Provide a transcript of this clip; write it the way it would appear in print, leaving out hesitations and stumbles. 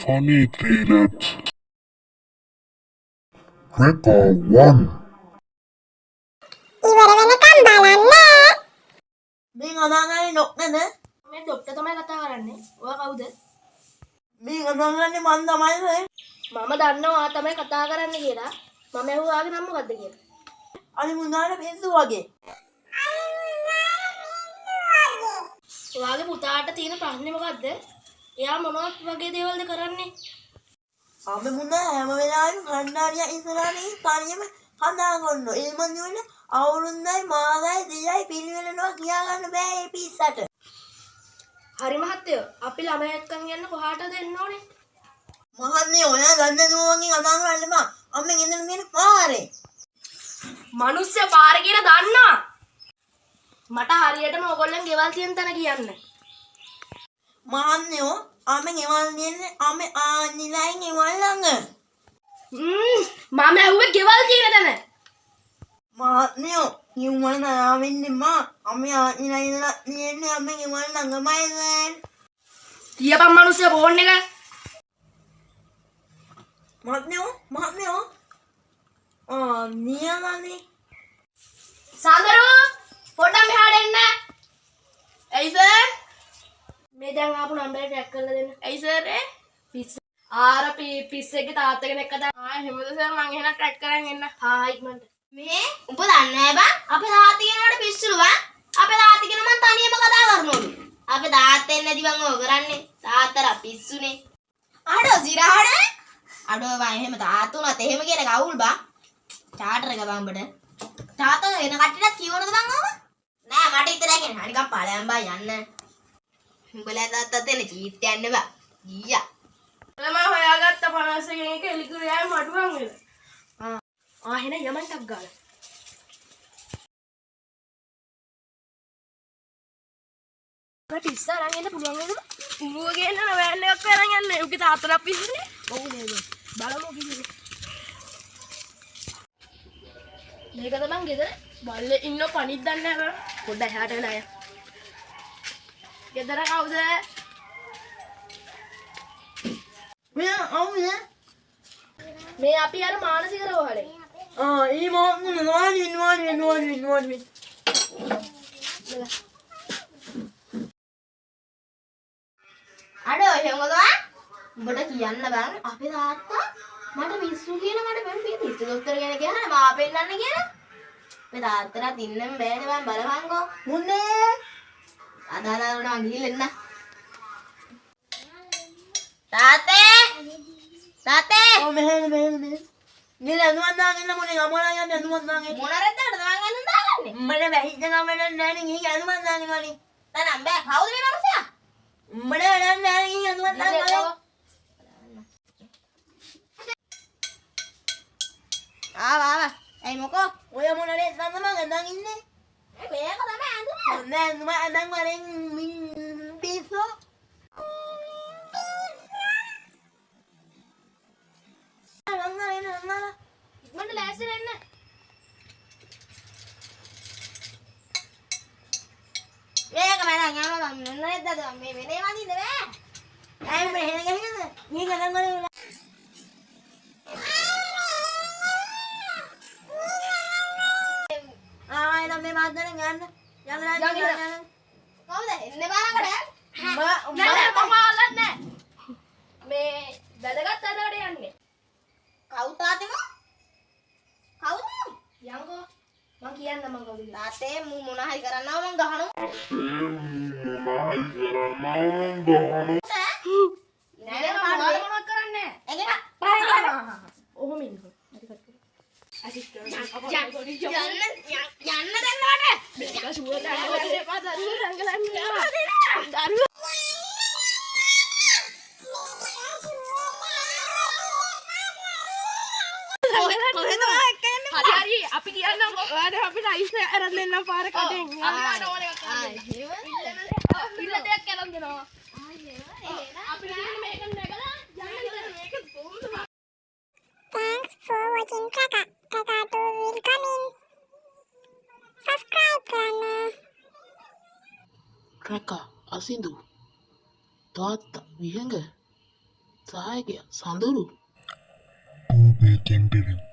funny thrillers. Record 1. ඉවර වෙනකම් බලන්න. මේ කතාගන්නේ ඩොක් නේද? මේ ડોක්ටර් තමයි කතා කරන්නේ. ඔයා කවුද? මේ කතාගන්නේ මන් තමයි නේ. මම දන්නවා තමයි කතා කරන්න කියලා. මම ඇහුවාගේ නම මොකද්ද කියලා. අනි මුන්නාට පිස්සු වගේ. ඔයාගේ පුතාට තියෙන ප්‍රශ්නේ මොකද්ද? එයා මොනවත් වගේ දේවල්ද කරන්නේ? අපි මුන්නා හැම වෙලාවෙම කණ්ඩාරිය ඉස්සරහින් තනියම කතා කරනවා. ඒ මන්දිවල අවුරුද්දයි මාසයි දෙයයි පිළිවෙලනවා කියා ගන්න බෑ මේ පිස්සට. හරි මහත්තයෝ අපි ළමයි එක්කන් යන්න කොහාටද එන්න ඕනේ? මහන්නේ ඔයා ගන්න දුවන්ගේ කතා කරන්න බා. අම්මෙන් ඉඳන් කියන පාරේ. මිනිස්සු පාර කියලා දන්නා. මට හරියටම ඕගොල්ලන් ගෙවල් තියෙන තැන කියන්න. මහන්නේ අම්මෙන් ගෙවල් දින්නේ අම්මේ ආන්නිලයි ගෙවල් ළඟ. මම ඇහුවේ ගෙවල් තියෙන තැන. මහන්නේ නියුමල නාවෙන්නේ මා අම්මේ ආන්නිලයි ඉඳලා දින්නේ අම්මේ ගෙවල් ළඟමයි දැන්. තියපන් මිනිස්සු ෆෝන් එක. මහත්මයෝ නියමනේ සාදරු පොඩ්ඩක් මෙහාට එන්න. ඇයි සර්? මේ දැන් ආපු නම්බරේ ටැග් කරලා දෙන්න. ඇයි සර් ඒ? පිස් ආර පිස්සෙක්ගේ තාත්තා කෙනෙක් කතා. එහෙමද සර් මං එහෙනම් ටැග් කරන් එන්න. හා ඉක්මනට. මේ උඹ දන්නේ නැහැ බං. අපේ තාත්තා කියනකොට පිස්සුලු බං. අපේ තාත්තා කියන මං තනියම කතා කරනවලු. අපේ තාත්තා එන්නේ නැති බං ඔය කරන්නේ. තාත්තලා පිස්සුනේ. අඩෝ සිරහඩ. අඩෝ බං එහෙම තාත්තුණත් එහෙම කියන කවුල් බං. චාටර් එක බං උඹට. තාත්තා එන කට්ටියටත් කියවනද බං ඕව? නෑ මට විතරයි කියන්නේ. හනිකම් ඵලයන් බං යන්න. උඹලා තාත්තත් එන්නේ චීත් යන්න බං. ගියා. මම හොයාගත්ත 50 කෙනෙක් එලිකුරියයි මඩුවන් වෙලා. එහෙනම් යමන්ටක් ගාලා. පිස්සා අරන් එන්න පුළුවන් නේද? උඹව ගේන්න වෑන් එකක් අරන් යන්න. උගේ තාත්තලා පිස්සුනේ. ඔව් නේද? බලමු කිසිද. මේක තමයි ගෙදර. බල්ලේ ඉන්න පණිත් දන්නේ නැහැ. පොඩ්ඩක් එහාට වෙලා අය. ගෙදර කවුද? මේ අපි අර මානසික රෝහලේ. ඊ මොන්නේ අඩෝ එහෙම ගා උඹට කියන්න බං අපේ තාත්තා මට පිස්සු කියලා මට බෑ පිස්සු දොස්තර කෙනෙක් කියනවා මා පෙන්නන්න කියලා අපේ තාත්තට ඉන්නම් බෑනේ බං බලපන්කෝ මුන්නේ අදාළවනවා ගිහින් එන්න තාත්තේ මෙහෙම නිල අනුවන් දාගෙන මොනේ ගමලා යන්නේ අනුවන් දාගෙන මොන රෙද්දටද මං අනුන් දාගන්නේ උඹට වැහිච්ච ගමන නෑනේ ගිහින් අනුවන් දාගෙන වනේ දැන් බෑ කවුද මේ මිනිස්සයා උඹට වැඩක් නෑ ගිහින් අනුවන් දාගෙන ආවා ඇයි මොකෝ ඔය මොනනේ දන්න මං අඳන් ඉන්නේ මේක තමයි අඳුනේ නෑ මම අඳන් වරෙන් පිස්සෝ ඉක්මනට ලෑස්ති වෙන්න. මේක මම යනවා මම නේද මේ වෙනේ වඳින්න බෑ ඇයි මෙහෙම ගහන්නේ මේ ගණන් වල එනම් මේ මාදන ගන්න යන්න කවුද එන්නේ බලකට නෑ මම අල්ලන්නේ. මේ වැදගත් අදට යන්නේ. කවුද තාත්තේ කවුද යංගෝ මං කියන්න මං කවුද කියලා. තාත්තේ මු මොන හරි කරන්නව මං ගහනවා නෑ මම මොනවද කරන්නේ? එගෙන ඔහොම ඉන්නකෝ. හරි කට් කරලා. අසිස්ටන්ට් යන්න දෙන්නවට මේක ෂුවර් දාන්න එපා දරුවෝ රංගලන්න එපා. දරුවෝ හරි අපි කියන්නම් ඔයාට අපිට අයිස් අරන් දෙන්නම් පාර කඩෙන්. යන්න ඕන එකක් කරන්න. ඉල්ල දෙයක් කරන් දෙනවා. අපි කියන්නේ මේක නැගලා යන්න මේක බොම්බ. Thanks for watching Kaka 2 will come in subscribe කරන්න රැකා අසිඳු තාත්තා විහඟ සහායකයා සඳුරු to be continued.